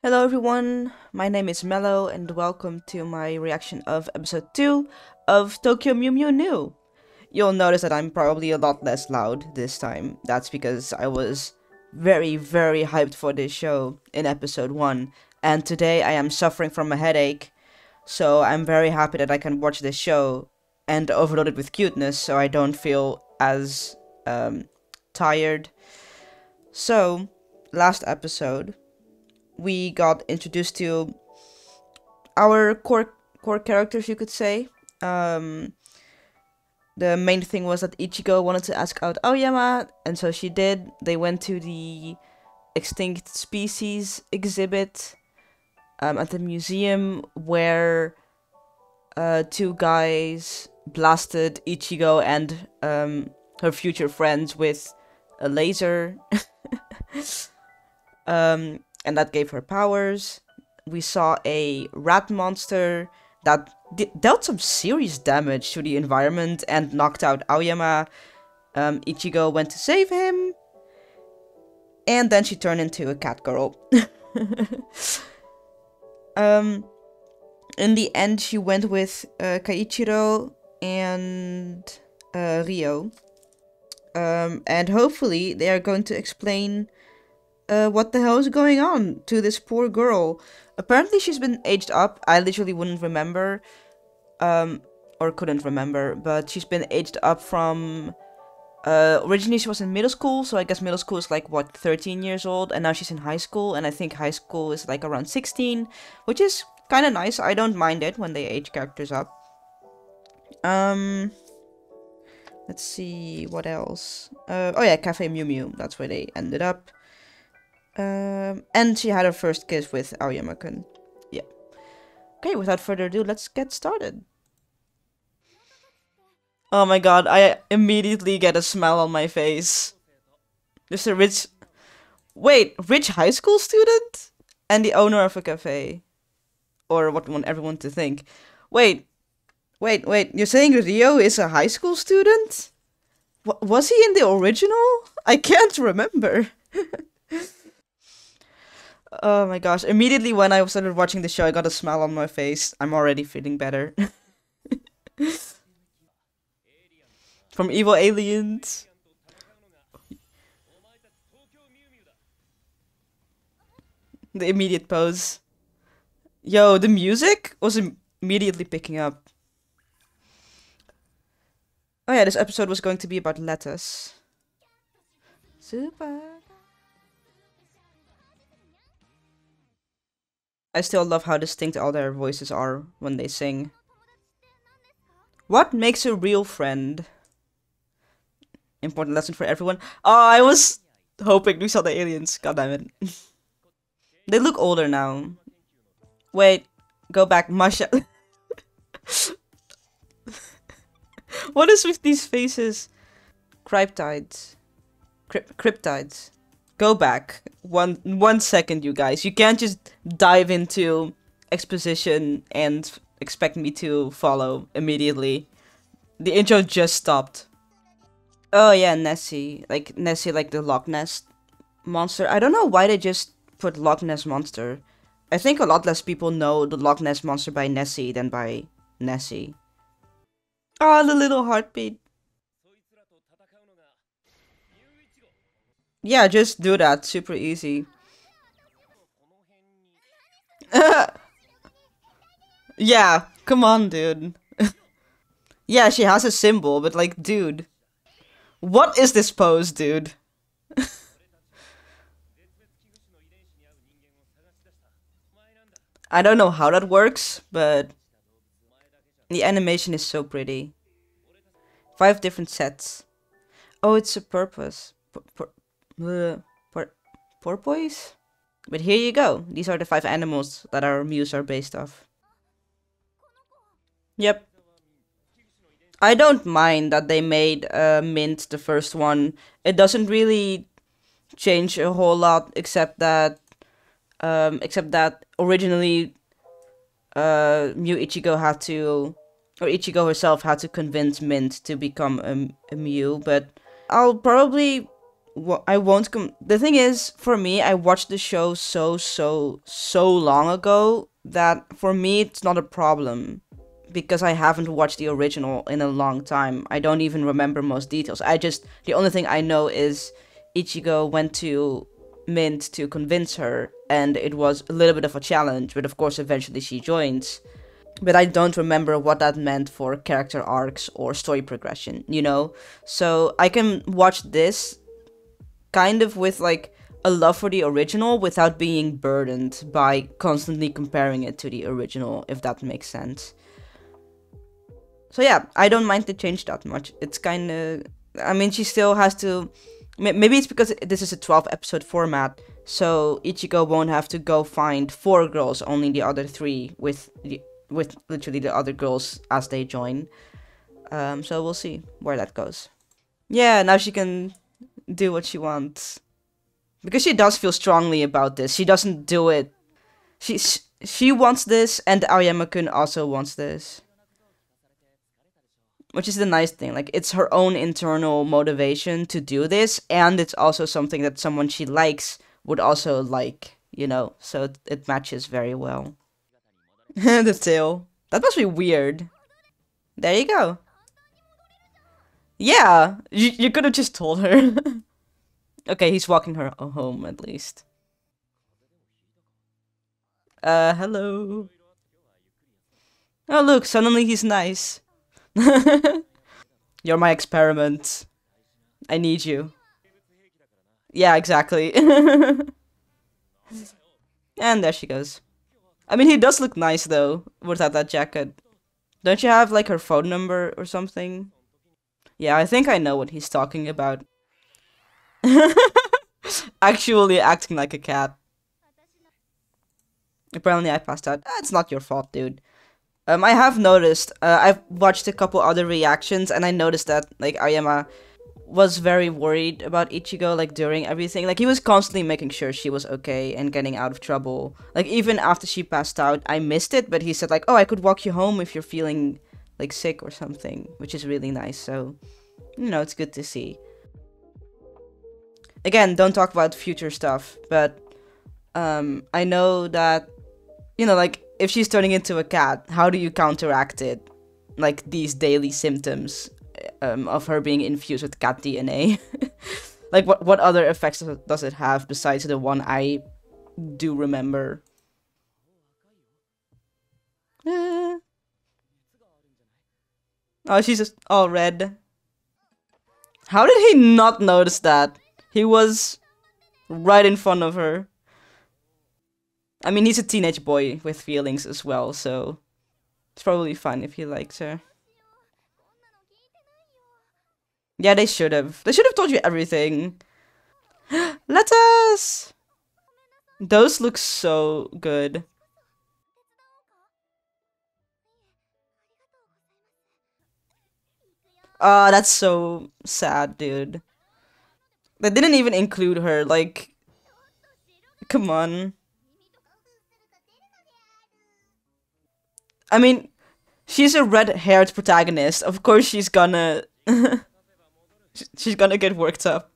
Hello everyone, my name is Mello and welcome to my reaction of episode 2 of Tokyo Mew Mew New. You'll notice that I'm probably a lot less loud this time. That's because I was very hyped for this show in episode 1 and today I am suffering from a headache, so I'm very happy that I can watch this show and overload it with cuteness so I don't feel as tired. So, last episode we got introduced to our core characters, you could say. The main thing was that Ichigo wanted to ask out Aoyama, and so she did. They went to the extinct species exhibit at the museum where two guys blasted Ichigo and her future friends with a laser. And that gave her powers. We saw a rat monster that dealt some serious damage to the environment and knocked out Aoyama. Ichigo went to save him. And then she turned into a cat girl. In the end, she went with Keiichiro and Ryo. And hopefully they are going to explain what the hell is going on to this poor girl. Apparently she's been aged up. I literally wouldn't remember, or couldn't remember, but she's been aged up from, originally she was in middle school, so I guess middle school is like, what, 13 years old, and now she's in high school, and I think high school is like around 16, which is kind of nice. I don't mind it when they age characters up. Let's see, what else? Oh yeah, Cafe Mew Mew, that's where they ended up. And she had her first kiss with Aoyama-kun. Yeah. Okay, without further ado, let's get started. Oh my god, I immediately get a smile on my face. Just a rich... Wait, rich high school student? And the owner of a cafe. Or what we want everyone to think. Wait, you're saying Ryo is a high school student? Was he in the original? I can't remember. Oh my gosh, immediately when I started watching the show, I got a smile on my face. I'm already feeling better. From evil aliens. The immediate pose. Yo, the music was immediately picking up. Oh yeah, this episode was going to be about lettuce. Super. I still love how distinct all their voices are when they sing. What makes a real friend? Important lesson for everyone. Oh, I was hoping we saw the aliens. God damn it. They look older now. Wait, go back, Masha. What is with these faces? Cryptides. Cryptides. Go back. One second, you guys. You can't just dive into exposition and expect me to follow immediately. The intro just stopped. Oh yeah, Nessie. Like the Loch Ness monster. I don't know why they just put Loch Ness monster. I think a lot less people know the Loch Ness monster by Nessie than by Nessie. Oh, the little heartbeat. Yeah, just do that. Super easy. Yeah, come on, dude. Yeah, she has a symbol, but like, dude. What is this pose, dude? I don't know how that works, but the animation is so pretty. 5 different sets. Oh, it's a purpose. Porpoise? But here you go. These are the 5 animals that our muse are based off. Yep. I don't mind that they made Mint the first one. It doesn't really change a whole lot, except that originally Mew Ichigo had to, or Ichigo herself had to convince Mint to become a Mew, but I'll probably I won't the thing is, for me, I watched the show so long ago that for me it's not a problem because I haven't watched the original in a long time. I don't even remember most details. The only thing I know is Ichigo went to Mint to convince her, and it was a little bit of a challenge, but of course eventually she joins. But I don't remember what that meant for character arcs or story progression, you know? So I can watch this kind of with like a love for the original without being burdened by constantly comparing it to the original, if that makes sense. So yeah, I don't mind the change that much. It's kind of, I mean, she still has to, maybe it's because this is a 12 episode format, so Ichigo won't have to go find 4 girls, only the other 3 with literally the other girls as they join. So we'll see where that goes. Yeah, now she can do what she wants. Because she does feel strongly about this. She doesn't do it. She wants this, and Aoyama-kun also wants this. Which is the nice thing. Like, it's her own internal motivation to do this, and it's also something that someone she likes would also like, you know? So it matches very well. The tail. That must be weird. There you go. Yeah, you could have just told her. Okay, he's walking her home at least. Hello. Oh, look, suddenly he's nice. You're my experiment. I need you. Yeah, exactly. And there she goes. I mean, he does look nice, though, without that jacket. Don't you have, like, her phone number or something? Yeah, I think I know what he's talking about. Actually acting like a cat. Apparently I passed out. It's not your fault, dude. I have noticed, I've watched a couple other reactions, and I noticed that, like, Aoyama was very worried about Ichigo, like, during everything. Like, he was constantly making sure she was okay and getting out of trouble. Like, even after she passed out, I missed it, but he said, like, oh, I could walk you home if you're feeling, like, sick or something, which is really nice, so, you know, it's good to see. Again, don't talk about future stuff, but, I know that, you know, like, if she's turning into a cat, how do you counteract it? Like, these daily symptoms of her being infused with cat DNA. Like, what other effects does it have besides the one I do remember? Oh, she's just all red. How did he not notice that? He was right in front of her. I mean, he's a teenage boy with feelings as well, so it's probably fine if he likes her. Yeah, they should have. They should have told you everything. Lettuce! Those look so good. Oh, that's so sad, dude. They didn't even include her, like... Come on. I mean, she's a red-haired protagonist. Of course she's gonna... she's gonna get worked up.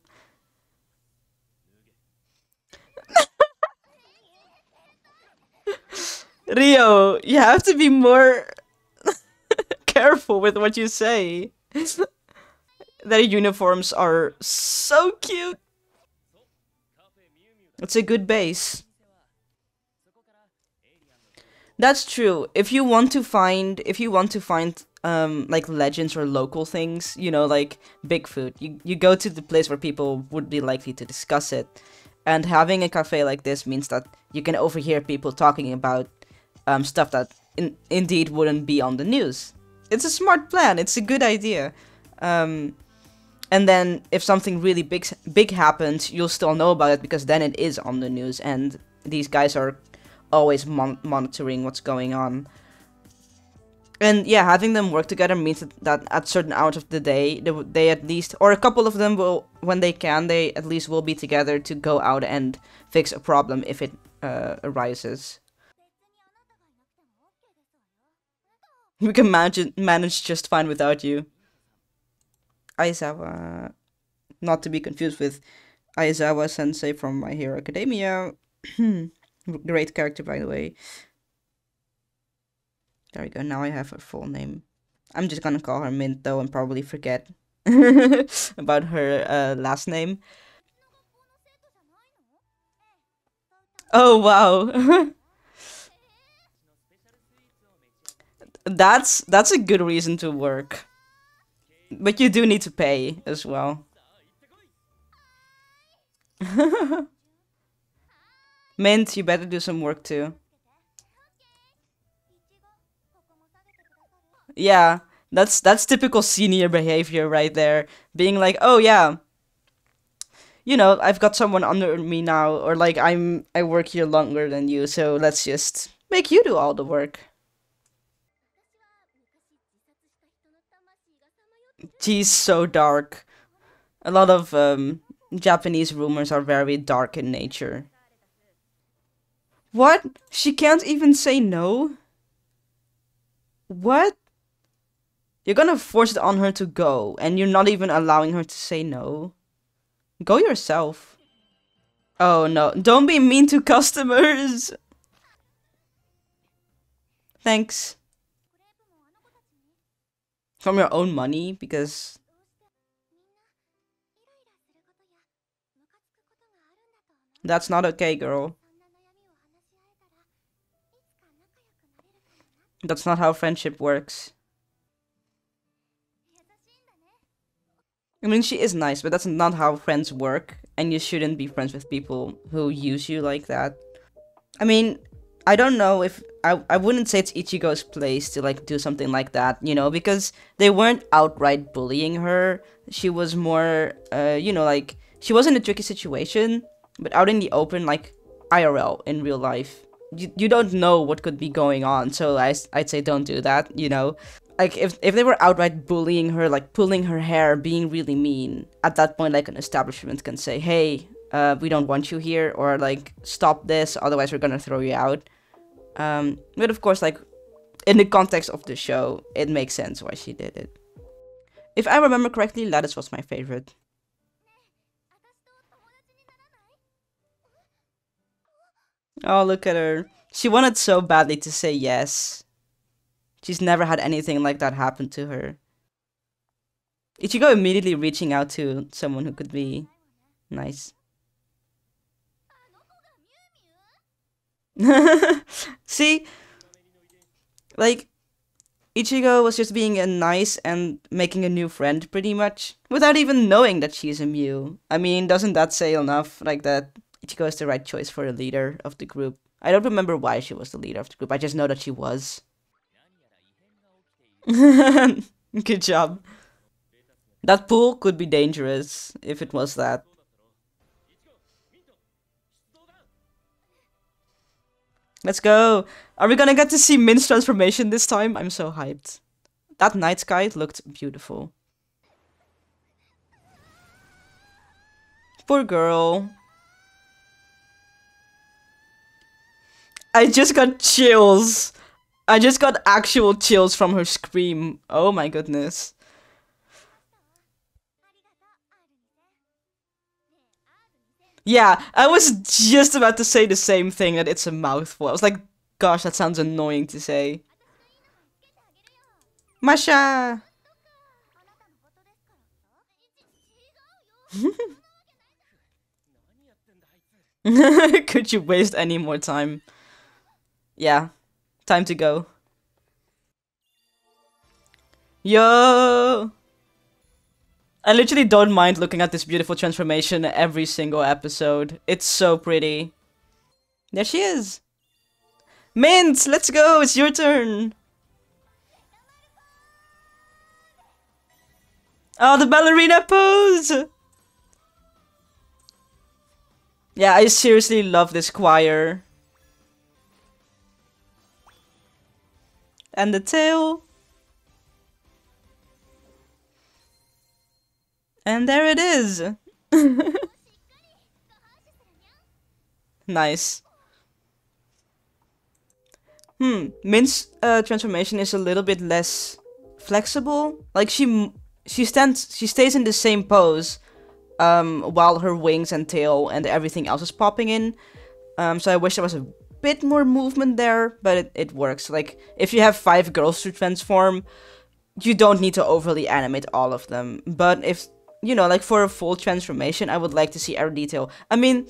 Rio, you have to be more careful with what you say. Their uniforms are so cute. It's a good base. That's true. If you want to find like legends or local things, you know, like Bigfoot, you go to the place where people would be likely to discuss it. And having a cafe like this means that you can overhear people talking about stuff that indeed wouldn't be on the news. It's a smart plan. It's a good idea. And then if something really big happens, you'll still know about it because then it is on the news, and these guys are always monitoring what's going on. And yeah, having them work together means that at certain hours of the day, they at least, or a couple of them will, when they can, they at least will be together to go out and fix a problem if it arises. We can manage just fine without you. Aizawa, not to be confused with Aizawa Sensei from My Hero Academia. Great character, by the way. There we go. Now I have her full name. I'm just gonna call her Mint though and probably forget about her last name. Oh wow. That's a good reason to work. But you do need to pay as well. Mint, you better do some work too. Yeah, that's typical senior behavior right there. Being like, "Oh yeah, you know, I've got someone under me now, or like I work here longer than you, so let's just make you do all the work." She's so dark. A lot of Japanese rumors are very dark in nature. What? She can't even say no? What? You're gonna force it on her to go, and you're not even allowing her to say no? Go yourself. Oh no, don't be mean to customers! Thanks. From your own money, because... That's not okay, girl. That's not how friendship works. I mean, she is nice, but that's not how friends work, and you shouldn't be friends with people who use you like that. I mean, I don't know if... I wouldn't say it's Ichigo's place to, like, do something like that, you know, because they weren't outright bullying her. She was more, you know, like, she was in a tricky situation, but out in the open, like, IRL, in real life. You don't know what could be going on, so I'd say don't do that, you know? Like, if they were outright bullying her, like, pulling her hair, being really mean, at that point, like, an establishment can say, hey, we don't want you here, or, like, stop this, otherwise we're gonna throw you out. But of course, like, in the context of the show, it makes sense why she did it. If I remember correctly, Lattice was my favorite. Oh, look at her. She wanted so badly to say yes. She's never had anything like that happen to her. Ichigo immediately reaching out to someone who could be nice. See? Like, Ichigo was just being a nice and making a new friend, pretty much. Without even knowing that she's a Mew. I mean, doesn't that say enough? Like, that Ichigo is the right choice for the leader of the group. I don't remember why she was the leader of the group, I just know that she was. Good job. That pool could be dangerous, if it was that. Let's go! Are we gonna get to see Mint's transformation this time? I'm so hyped. That night sky looked beautiful. Poor girl. I just got chills. I just got actual chills from her scream. Oh my goodness. Yeah, I was just about to say the same thing, that it's a mouthful. I was like, gosh, that sounds annoying to say. Masha! Could you waste any more time? Yeah, time to go. Yo! I literally don't mind looking at this beautiful transformation every single episode. It's so pretty. There she is. Mint, let's go. It's your turn. Oh, the ballerina pose. Yeah, I seriously love this choir. And the tail. And there it is! Nice. Mint's transformation is a little bit less flexible. Like she stays in the same pose, while her wings and tail and everything else is popping in. So I wish there was a bit more movement there, but it works. Like, if you have 5 girls to transform, you don't need to overly animate all of them. But if, you know, like for a full transformation, I would like to see every detail. I mean,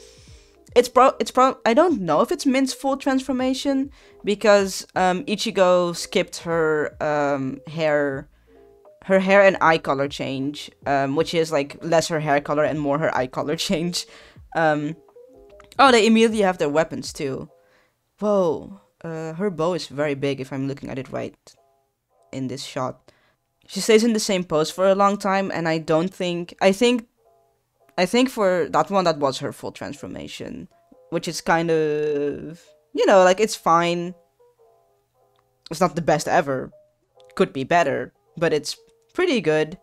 I don't know if it's Mint's full transformation, because Ichigo skipped her hair and eye color change, which is like less her hair color and more her eye color change. Oh, they immediately have their weapons too. Whoa, her bow is very big if I'm looking at it right in this shot. She stays in the same pose for a long time, and I think for that one, that was her full transformation, which is kind of, you know, like, it's fine. It's not the best ever. Could be better, but it's pretty good.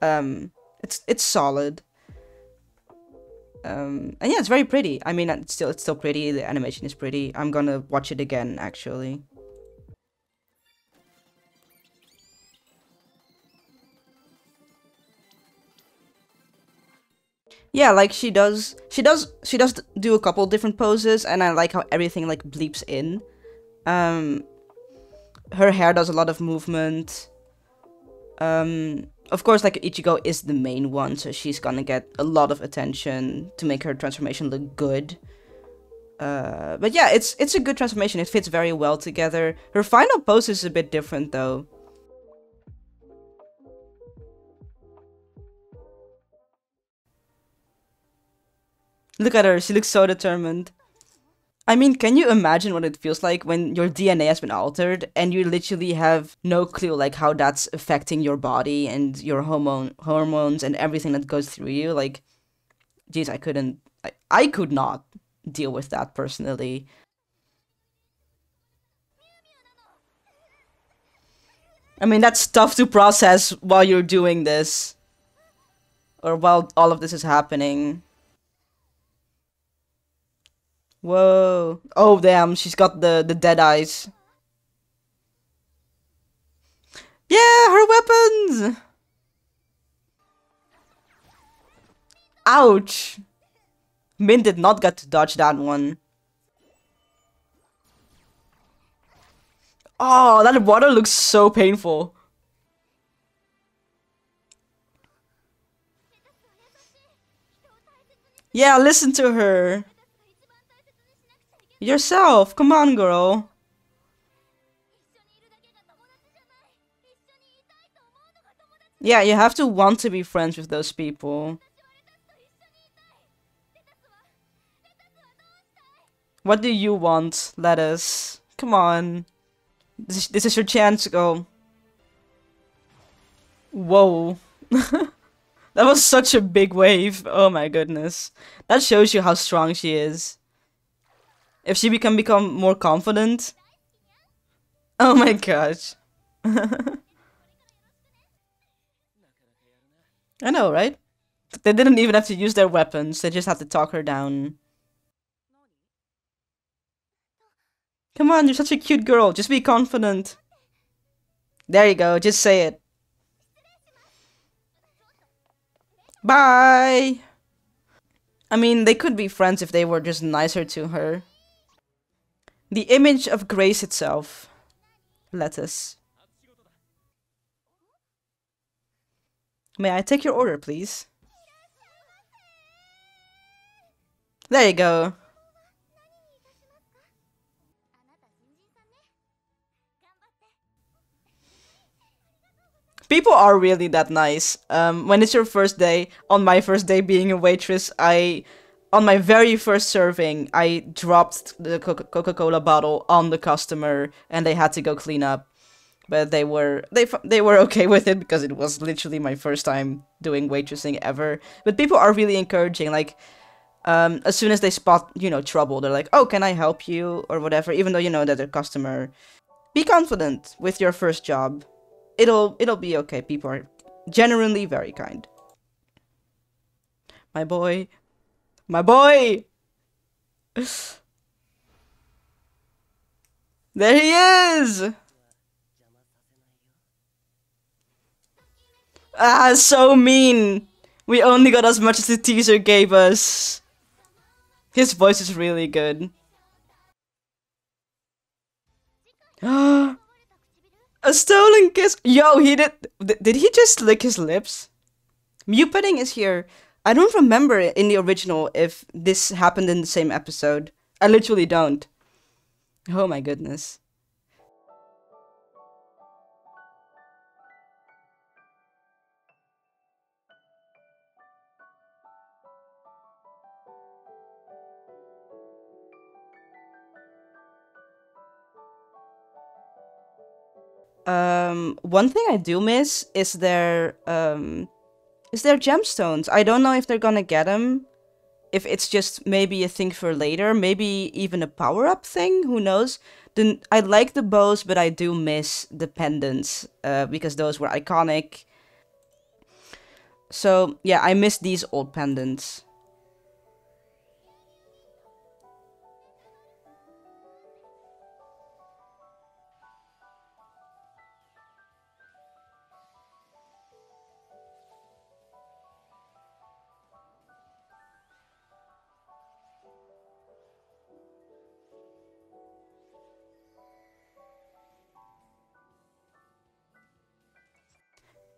It's solid. And yeah, it's very pretty. I mean, it's still pretty. The animation is pretty. I'm gonna watch it again, actually. Yeah, like she does do a couple different poses, and I like how everything like bleeps in. Her hair does a lot of movement. Of course, like, Ichigo is the main one, so she's gonna get a lot of attention to make her transformation look good. But yeah, it's a good transformation. It fits very well together. Her final pose is a bit different, though. Look at her, she looks so determined. I mean, can you imagine what it feels like when your DNA has been altered and you literally have no clue like how that's affecting your body and your hormones and everything that goes through you? Like, geez, I could not deal with that personally. I mean, that's tough to process while you're doing this, or while all of this is happening. Whoa. Oh, damn, she's got the dead eyes. Yeah, her weapons! Ouch! Min did not get to dodge that one. Oh, that water looks so painful. Yeah, listen to her. Yourself, come on, girl. Yeah, you have to want to be friends with those people. What do you want, Lettuce? Come on. This is your chance to go. Whoa. That was such a big wave. Oh my goodness. That shows you how strong she is. If she can become more confident. Oh my gosh. I know, right? They didn't even have to use their weapons. They just had to talk her down. Come on, you're such a cute girl. Just be confident. There you go. Just say it. Bye! I mean, they could be friends if they were just nicer to her. The image of grace itself. Lettuce. May I take your order, please? There you go. People are really that nice. When it's your first day, on my first day being a waitress, on my very first serving, I dropped the Coca-Cola bottle on the customer, and they had to go clean up. But they were okay with it because it was literally my first time doing waitressing ever. But people are really encouraging. Like, as soon as they spot, you know, trouble, they're like, "Oh, can I help you?" or whatever. Even though you know that they're a customer, be confident with your first job. It'll be okay. People are genuinely very kind. My boy. My boy! There he is! Ah, so mean! We only got as much as the teaser gave us. His voice is really good. A stolen kiss. Yo, he did. Did he just lick his lips? Mew petting is here. I don't remember in the original if this happened in the same episode. I literally don't. Oh my goodness. One thing I do miss is their gemstones. I don't know if they're gonna get them. If it's just maybe a thing for later, maybe even a power-up thing, who knows? Then I like the bows, but I do miss the pendants, because those were iconic. So yeah, I miss these old pendants.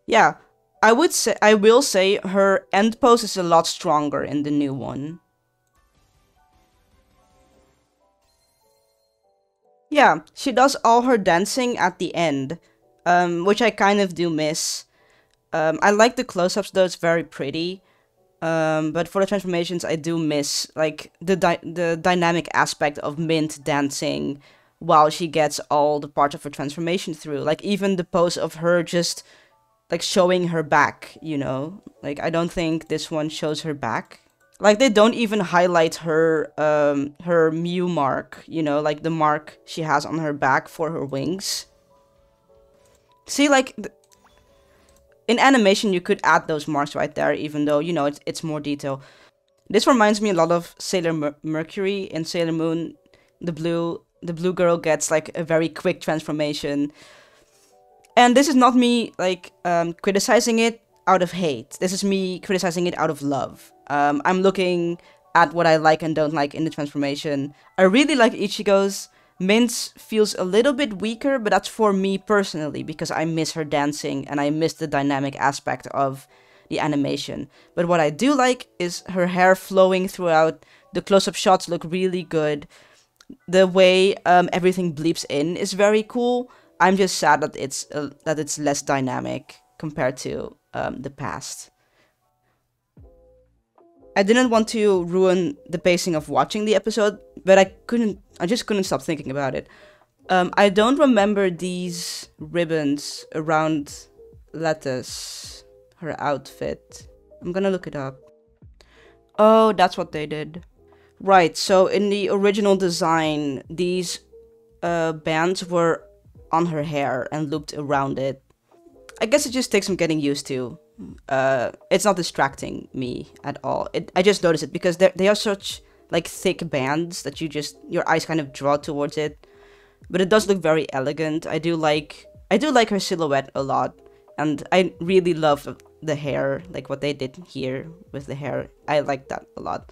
Yeah, I will say her end pose is a lot stronger in the new one. Yeah, she does all her dancing at the end, which I kind of do miss. I like the close-ups though, it's very pretty. But for the transformations, I do miss like the dynamic aspect of Mint dancing while she gets all the parts of her transformation through. Like even the pose of her just like showing her back, you know? Like I don't think this one shows her back. Like they don't even highlight her Mew mark, you know, like the mark she has on her back for her wings. See, like in animation you could add those marks right there, even though, you know, it's more detail. This reminds me a lot of Sailor Mercury in Sailor Moon. The blue girl gets like a very quick transformation. And this is not me like criticizing it out of hate. This is me criticizing it out of love. I'm looking at what I like and don't like in the transformation. I really like Ichigo's. Mint's feels a little bit weaker, but that's for me personally, because I miss her dancing and I miss the dynamic aspect of the animation. But what I do like is her hair flowing throughout. The close-up shots look really good. The way everything bleeps in is very cool. I'm just sad that it's less dynamic compared to the past. I didn't want to ruin the pacing of watching the episode, but I just couldn't stop thinking about it. I don't remember these ribbons around Lettuce, her outfit. I'm gonna look it up. Oh, that's what they did. Right, so in the original design, these bands were on her hair and looped around it. I guess it just takes some getting used to. It's not distracting me at all. I just noticed it because they are such like thick bands that your eyes kind of draw towards it. But it does look very elegant. I do like her silhouette a lot, and I really love the hair, like what they did here with the hair. I like that a lot.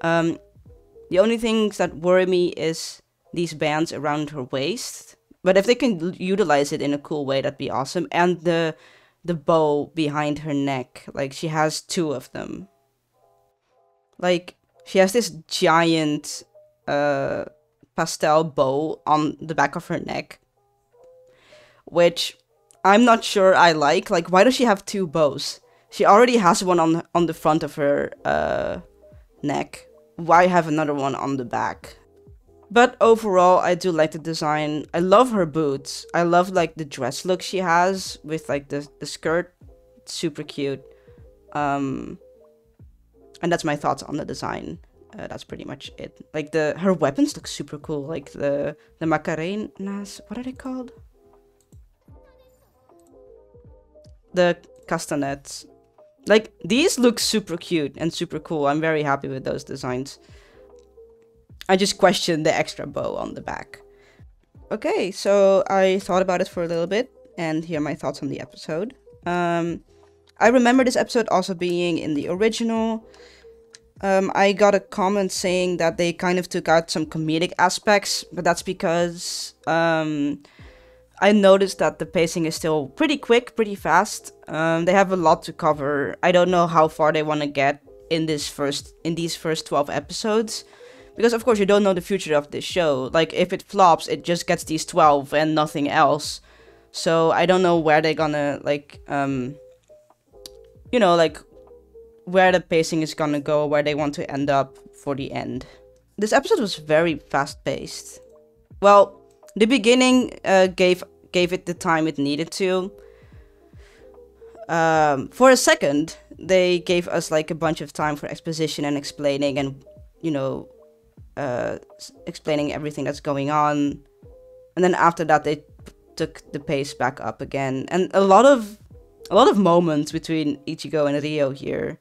The only things that worry me is these bands around her waist. But if they can utilize it in a cool way, that'd be awesome. And the bow behind her neck, like she has two of them. Like she has this giant pastel bow on the back of her neck, which I'm not sure I like. Like, why does she have two bows? She already has one on the front of her neck. Why have another one on the back? But overall, I do like the design. I love her boots. I love like the dress look she has with like the skirt. It's super cute. And that's my thoughts on the design. That's pretty much it. Like her weapons look super cool. Like the Macarenas, what are they called? The castanets. Like these look super cute and super cool. I'm very happy with those designs. I just questioned the extra bow on the back. Okay, so I thought about it for a little bit, and here are my thoughts on the episode. I I remember this episode also being in the original. I got a comment saying that they kind of took out some comedic aspects, but that's because I noticed that the pacing is still pretty quick, pretty fast. They have a lot to cover. I don't know how far they want to get in these first 12 episodes, because of course you don't know the future of this show. Like, if it flops, it just gets these 12 and nothing else. So I don't know where they're gonna, like, you know, like, where the pacing is gonna go, where they want to end up for the end. This episode was very fast-paced. Well, the beginning gave it the time it needed to. For a second, they gave us like a bunch of time for exposition and explaining, and you know, explaining everything that's going on. And then after that, they took the pace back up again, and a lot of moments between Ichigo and Ryo here.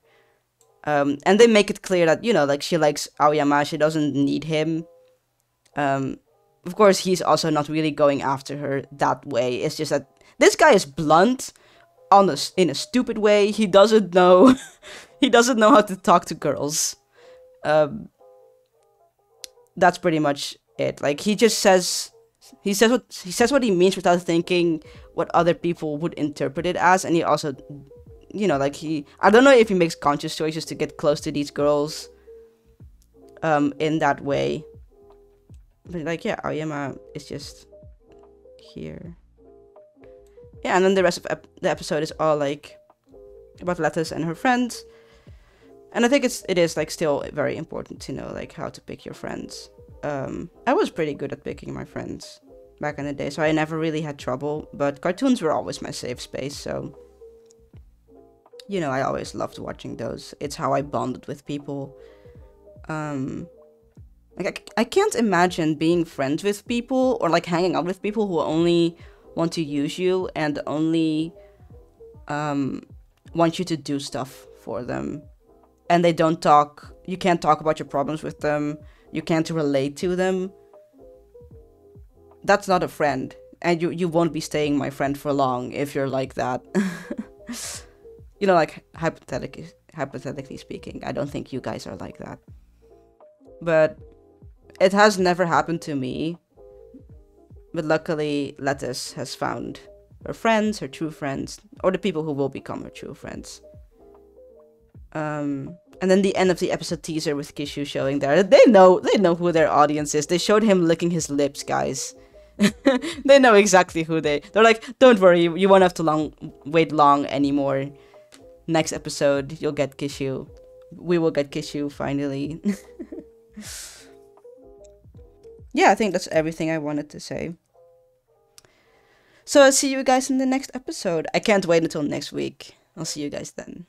And they make it clear that, you know, like, she likes Aoyama, she doesn't need him. Of course, he's also not really going after her that way. It's just that this guy is blunt in a stupid way. He doesn't know he doesn't know how to talk to girls. That's pretty much it. Like, he says what he means without thinking what other people would interpret it as, and he also, you know, like, I don't know if he makes conscious choices to get close to these girls in that way. But, like, yeah, Aoyama is just here. Yeah, and then the rest of the episode is all, like, about Lettuce and her friends. And I think it is, like, still very important to know, like, how to pick your friends. I was pretty good at picking my friends back in the day, so I never really had trouble. But cartoons were always my safe space, so... You know, I always loved watching those. It's how I bonded with people. Like, I can't imagine being friends with people or, like, hanging out with people who only want to use you and only want you to do stuff for them. And they don't talk. You can't talk about your problems with them. You can't relate to them. That's not a friend. And you won't be staying my friend for long if you're like that. You know, like, hypothetically speaking, I don't think you guys are like that. But it has never happened to me. But luckily, Lettuce has found her friends, her true friends, or the people who will become her true friends. And then the end of the episode teaser with Kisshu showing there. They know who their audience is. They showed him licking his lips, guys. They know exactly who they're like, don't worry, you won't have to wait long anymore. Next episode, you'll get Kisshu. We will get Kisshu, finally. Yeah, I think that's everything I wanted to say. So I'll see you guys in the next episode. I can't wait until next week. I'll see you guys then.